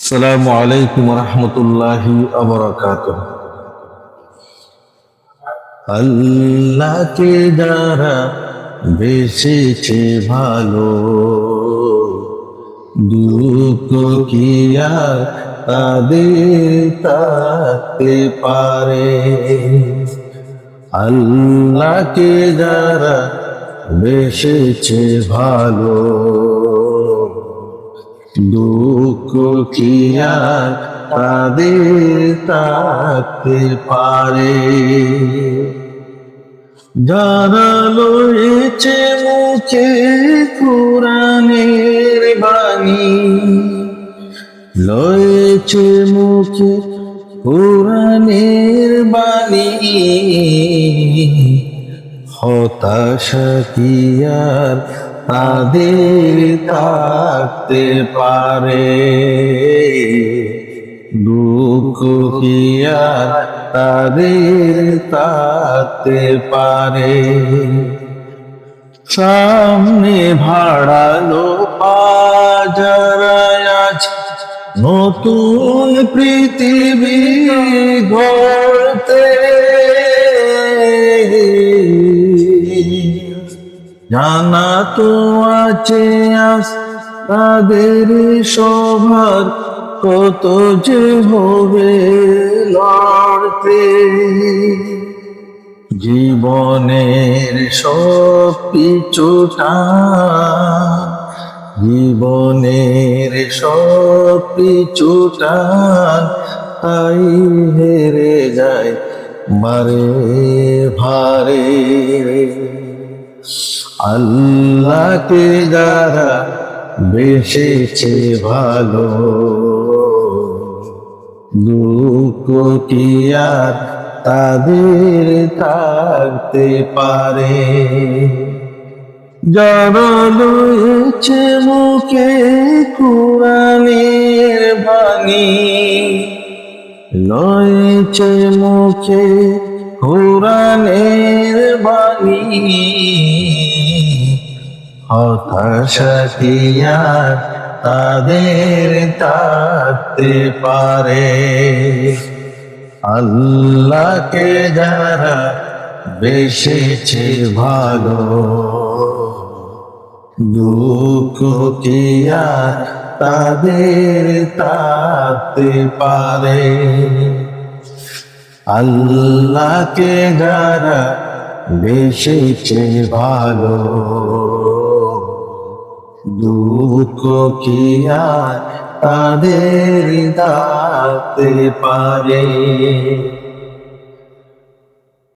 আসসালামু আলাইকুম রহমতুল্লাহি ওয়া আল্লাহকে যারা বেসেছে ভালো, দুঃখ কি আর তাদের থাকতে পারে। আল্লাহকে যারা বেসেছে ভালো, দুঃখ কি আর তাদের থাকতে পারে। যারা লয়েছে মুখে কুরআনের বাণী, লয়েছে মুখে কুরআনের বাণী, হতাশা কি আর তাদের থাকতে পারে। দুঃখ কি আর তাদের থাকতে পারে। সামনে ভাড়ালো পাজারায় আজ নতুন পৃথিবী গড়তে, জানা তো আছে আজ তাদের সবার কত যে হবে লড়তে। জীবনের সব পিছুটা, জীবনের সব পিছুটা তাই হেরে যায় বারে ভারে। আল্লাহকে যারা বেসেছে ভালো, দুঃখ কি আর তাদের থাকতে পারে। যারা লয়েছে মুখে কুরআনের বাণী, লয়েছে মুখে কুরআনের বাণী, হতাশা কি আর তাদের থাকতে পারে। আল্লাহকে যারা বেসেছে ভালো, দুঃখ কি আর তাদের থাকতে পারে। আল্লাহকে যারা বেসেছে ভালো, দুঃখ কি আর তাদের থাকতে পারে।